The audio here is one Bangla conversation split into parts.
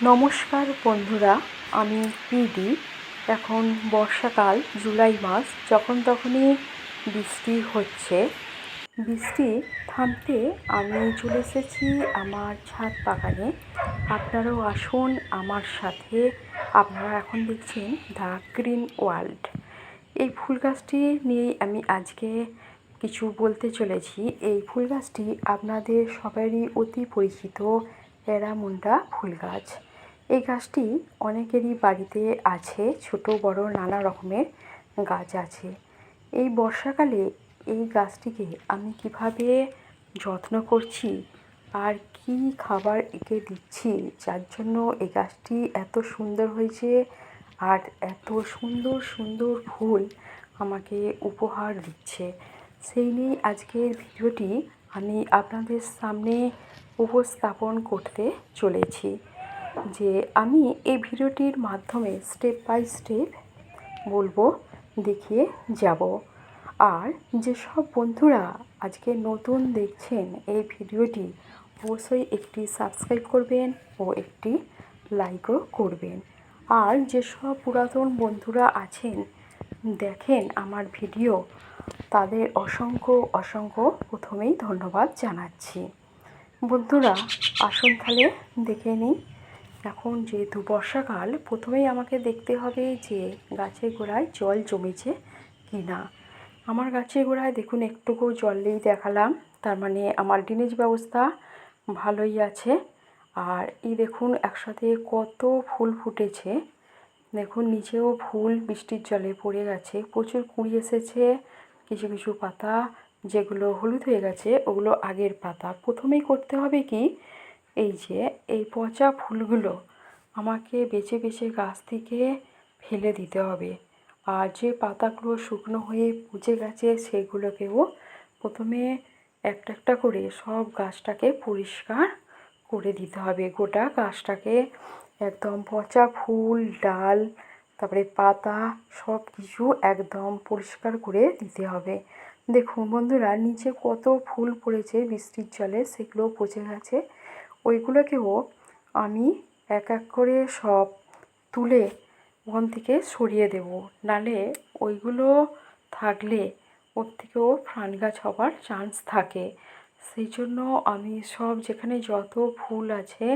নমস্কার বন্ধুরা, আমি পিডি। এখন বর্ষাকাল, জুলাই মাস, যখন তখনই বৃষ্টি হচ্ছে। বৃষ্টি থামতে আমি চলে এসেছি আমার ছাদ বাগানে। আপনারাও আসুন আমার সাথে। আপনারা এখন দেখছেন দ্য গ্রিন ওয়ার্ল্ড। এই ফুল গাছটি নিয়ে আমি আজকে কিছু বলতে চলেছি। এই ফুল গাছটি আপনাদের সবারই অতি পরিচিত অ্যালামান্ডা ফুল গাছ। এই গাছটি অনেকেরই বাড়িতে আছে, ছোট বড় নানা রকমের গাছ আছে। এই বর্ষাকালে এই গাছটিকে আমি কিভাবে যত্ন করছি আর কি খাবার একে দিচ্ছি, যার জন্য এই গাছটি এত সুন্দর হয়েছে আর এত সুন্দর সুন্দর ফুল আমাকে উপহার দিচ্ছে, সেই নিয়ে আজকের ভিডিওটি আমি আপনাদের সামনে উপস্থাপন করতে চলেছি। যে আমি এই ভিডিওটির মাধ্যমে স্টেপ বাই স্টেপ বলবো, দেখিয়ে যাব। আর যেসব বন্ধুরা আজকে নতুন দেখছেন এই ভিডিওটি, অবশ্যই একটি সাবস্ক্রাইব করবেন ও একটি লাইকও করবেন। আর যেসব পুরাতন বন্ধুরা আছেন, দেখেন আমার ভিডিও, তাদের অসংখ্য অসংখ্য প্রথমেই ধন্যবাদ জানাচ্ছি। বন্ধুরা আসুন তাহলে দেখে নিই। এখন যেহেতু বর্ষাকাল, প্রথমেই আমাকে দেখতে হবে যে গাছের গোড়ায় জল জমেছে কি না। আমার গাছের গোড়ায় দেখুন একটুকু জল নেই দেখালাম, তার মানে আমার ড্রেনেজ ব্যবস্থা ভালোই আছে। আর এই দেখুন একসাথে কত ফুল ফুটেছে, দেখুন নিচেও ফুল বৃষ্টির জলে পড়ে গেছে, প্রচুর কুঁড়ি এসেছে। কিছু কিছু পাতা যেগুলো হলুদ হয়ে গেছে ওগুলো আগের পাতা। প্রথমেই করতে হবে কি, এই যে এই পচা ফুলগুলো আমাকে বেছে বেছে গাছ থেকে ফেলে দিতে হবে। আর যে পাতাগুলো শুকনো হয়ে পচে গেছে সেগুলোকেও প্রথমে একটা একটা করে সব গাছটাকে পরিষ্কার করে দিতে হবে। গোটা গাছটাকে একদম পচা ফুল, ডাল, তারপরে পাতা সব কিছু একদম পরিষ্কার করে দিতে হবে। দেখুন বন্ধুরা, নিচে কত ফুল পড়েছে বৃষ্টির জলে, সেগুলো পচে গেছে। ওইগুলোকেও আমি এক এক করে সব তুলে ওখান থেকে সরিয়ে দেব, নালে ওইগুলো থাকলে ওর থেকেও ফান গাছ হবার চান্স থাকে। সেই জন্য আমি সব যেখানে যত ফুল আছে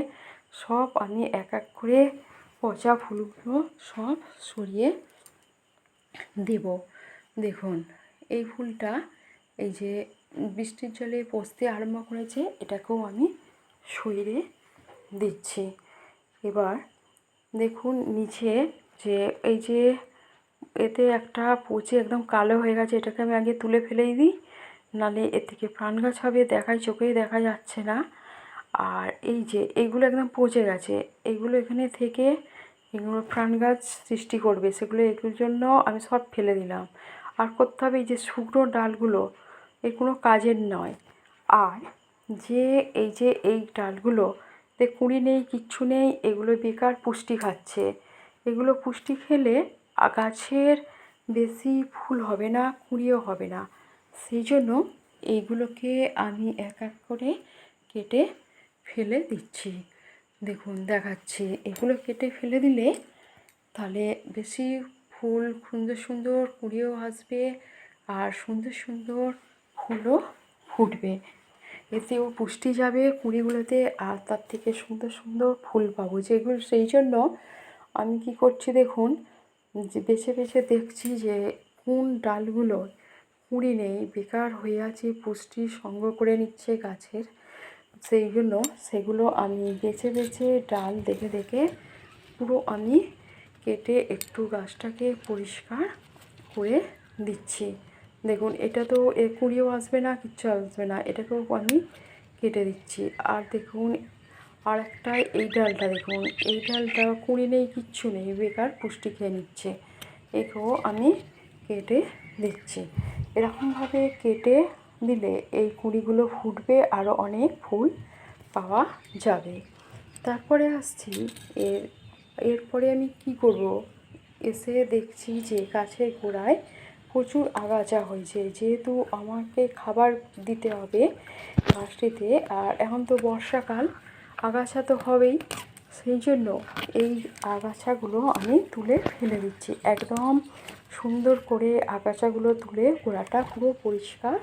সব আমি এক এক করে পচা ফুলগুলো সব সরিয়ে দেব। দেখুন এই ফুলটা এই যে বৃষ্টির জলে পচতে আরম্ভ করেছে, এটাকেও আমি সরিয়ে দিচ্ছি। এবার দেখুন নিচে যে এই যে এতে একটা পচে একদম কালো হয়ে গেছে, এটাকে আমি আগে তুলে ফেলেই দিই, নালে এর থেকে প্রাণ গাছ হবে, দেখায় চোখেই দেখা যাচ্ছে না। আর এই যে এইগুলো একদম পচে গেছে, এইগুলো এখানে থেকে এগুলো প্রাণ গাছ সৃষ্টি করবে, সেগুলো এগুলোর জন্য আমি সব ফেলে দিলাম। আর করতে হবে এই যে শুকনো ডালগুলো, এর কোনো কাজের নয়। আর যে এই ডালগুলো কুঁড়ি নেই, কিচ্ছু নেই, এগুলো বেকার পুষ্টি খাচ্ছে। এগুলো পুষ্টি খেলে গাছের বেশি ফুল হবে না, কুঁড়িও হবে না। সেই জন্য এইগুলোকে আমি এক এক করে কেটে ফেলে দিচ্ছি। দেখুন দেখাচ্ছি, এগুলো কেটে ফেলে দিলে তাহলে বেশি ফুল সুন্দর সুন্দর কুঁড়িও আসবে আর সুন্দর সুন্দর ফুলও ফুটবে। এতেও পুষ্টি যাবে কুঁড়িগুলোতে, আর তার থেকে সুন্দর সুন্দর ফুল পাবো যেগুলো। সেই জন্য আমি কি করছি দেখুন, যে বেছে বেছে দেখছি যে কোন ডালগুলো কুঁড়ি নেই, বেকার হয়ে আছে, পুষ্টি সংগ্রহ করে নিচ্ছে গাছের। সেই জন্য সেগুলো আমি বেছে বেছে ডাল দেখে দেখে পুরো আমি কেটে একটু গাছটাকে পরিষ্কার করে দিচ্ছি। দেখুন এটা তো কুঁড়িও আসবে না, কিচ্ছু আসবে না, এটাকেও আমি কেটে দিচ্ছি। আর দেখুন আর একটা এই ডালটা দেখুন, এই ডালটা কুঁড়ি নেই, কিচ্ছু নেই, বেকার পুষ্টি খেয়ে নিচ্ছে, একেও আমি কেটে দিচ্ছি। এরকমভাবে কেটে দিলে এই কুঁড়িগুলো ফুটবে, আরও অনেক ফুল পাওয়া যাবে। তারপরে আসছি এরপরে আমি কি করব, এসে দেখছি যে গাছের গোড়ায় প্রচুর আগাছা হয়েছে। যেহেতু আমাকে খাবার দিতে হবে গাছটিতে, আর এখন তো বর্ষাকাল, আগাছা তো হবেই। সেই জন্য এই আগাছাগুলো আমি তুলে ফেলে দিচ্ছি, একদম সুন্দর করে আগাছাগুলো তুলে গোড়াটা পুরো পরিষ্কার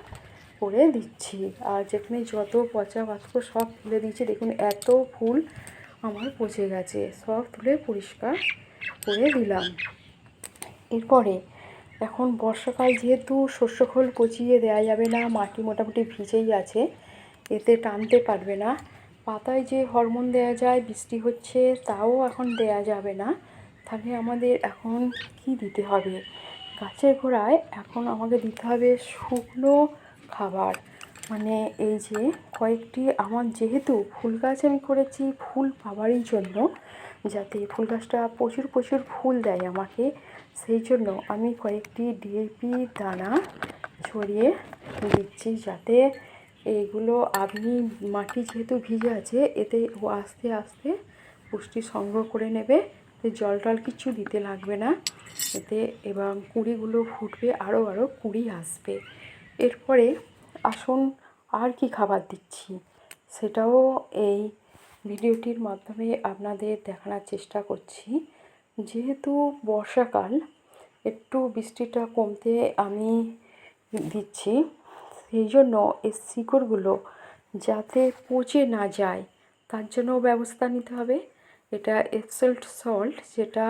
করে দিচ্ছি। আর যেখানে যত পচা পাত্র সব ফেলে দিচ্ছি। দেখুন এত ফুল আমার পচে গেছে, সব তুলে পরিষ্কার করে দিলাম। এরপরে এখন বর্ষাকাল, যেহেতু শস্য খোল পচিয়ে দেওয়া যাবে না, মাটি মোটামুটি ভিজেই আছে, এতে টানতে পারবে না। পাতায় যে হরমোন দেওয়া যায়, বৃষ্টি হচ্ছে তাও এখন দেয়া যাবে না। তাহলে আমাদের এখন কি দিতে হবে? গাছের গোড়ায় এখন আমাকে দিতে হবে শুকনো খাবার। মানে এই যে কয়েকটি, আমার যেহেতু ফুল গাছ আমি করেছি ফুল পাওয়ারই জন্য, যাতে ফুল গাছটা প্রচুর প্রচুর ফুল দেয় আমাকে, সেই জন্য আমি কয়েকটি ডিএপি দানা ছড়িয়ে দিচ্ছি, যাতে এইগুলো আপনি মাটি যেহেতু ভিজে আছে এতে ও আস্তে আস্তে পুষ্টি সংগ্রহ করে নেবে। জল টল কিছু দিতে লাগবে না এতে, এবং কুঁড়িগুলো ফুটবে, আরও কুঁড়ি আসবে। এরপরে আসুন আর কি খাবার দিচ্ছি সেটাও এই ভিডিওটির মাধ্যমে আপনাদের দেখানোর চেষ্টা করছি। যেহেতু বর্ষাকাল, একটু বৃষ্টিটা কমতে আমি দিচ্ছি, সেই জন্য এই শিকড়গুলো যাতে পচে না যায় তার জন্য ব্যবস্থা নিতে হবে। এটা এক্সেল্ট সল্ট, যেটা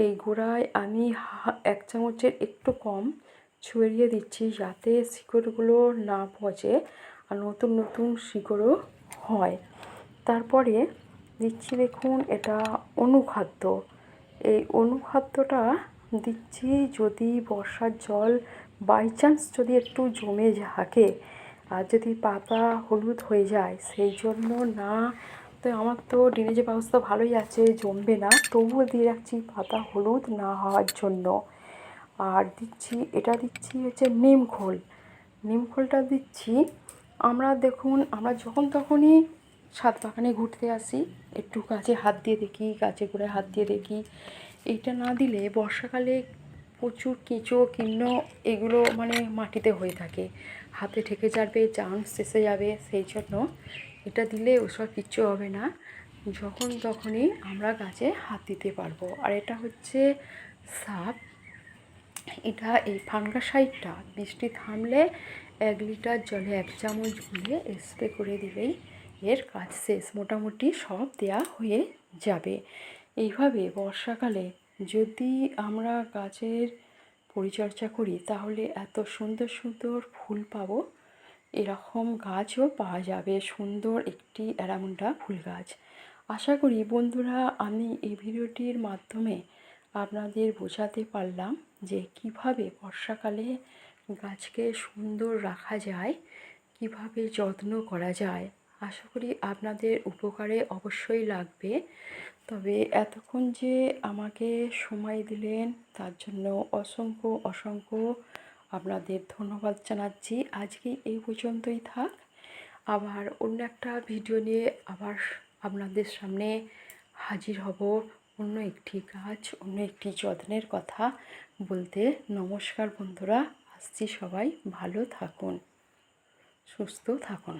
এই গোড়ায় আমি 1 চামচের একটু কম ছড়িয়ে দিচ্ছি, যাতে শিকড়গুলো না পচে আর নতুন নতুন শিকড়ও হয়। তারপরে দিচ্ছি, দেখুন এটা অনুখাদ্য। এই অনুখাদ্যটা দিচ্ছি যদি বর্ষার জল বাই চান্স যদি একটু জমে থাকে আর যদি পাতা হলুদ হয়ে যায়, সেই জন্য না, তো আমার তো ড্রেনেজের ব্যবস্থা ভালোই আছে, জমবে না, তবুও দিয়ে রাখছি পাতা হলুদ না হওয়ার জন্য। আর দিচ্ছি, এটা দিচ্ছি হচ্ছে নিম খোল। নিম খোলটা দিচ্ছি, আমরা দেখুন আমরা যখন তখনই ছাদ বাগানে ঘুরতে আসি, একটু গাছে হাত দিয়ে দেখি, গাছে করে হাত দিয়ে দেখি। এইটা না দিলে বর্ষাকালে প্রচুর কেঁচো কীর্ণ এগুলো মানে মাটিতে হয়ে থাকে, হাতে ঠেকে যাবে, চান্স এসে যাবে। সেই জন্য এটা দিলে ওসব কিচ্ছু হবে না, যখন তখনই আমরা গাছে হাত দিতে পারবো। আর এটা হচ্ছে সাপ, এটা এই ফাঙ্গাসাইডটা বৃষ্টি থামলে 1 লিটার জলে 1 চামচ গুলে স্প্রে করে দিলেই এর কাজ শেষ, মোটামুটি সব দেয়া হয়ে যাবে। এইভাবে বর্ষাকালে যদি আমরা গাছের পরিচর্যা করি তাহলে এত সুন্দর সুন্দর ফুল পাবো, এরকম গাছও পাওয়া যাবে, সুন্দর একটি অ্যালামান্ডা ফুল গাছ। আশা করি বন্ধুরা আমি এই ভিডিওটির মাধ্যমে আপনাদের বোঝাতে পারলাম যে কিভাবে বর্ষাকালে গাছকে সুন্দর রাখা যায়, কিভাবে যত্ন করা যায়। আশা করি আপনাদের উপকারে অবশ্যই লাগবে। তবে এতক্ষণ যে আমাকে সময় দিলেন তার জন্য অসংখ্য অসংখ্য আপনাদের ধন্যবাদ জানাচ্ছি। আজকে এই পর্যন্তই থাক, আবার অন্য একটা ভিডিও নিয়ে আবার আপনাদের সামনে হাজির হব, অন্য একটি গাছ, অন্য একটি যত্নের কথা বলতে। নমস্কার বন্ধুরা, আসছি, সবাই ভালো থাকুন, সুস্থ থাকুন।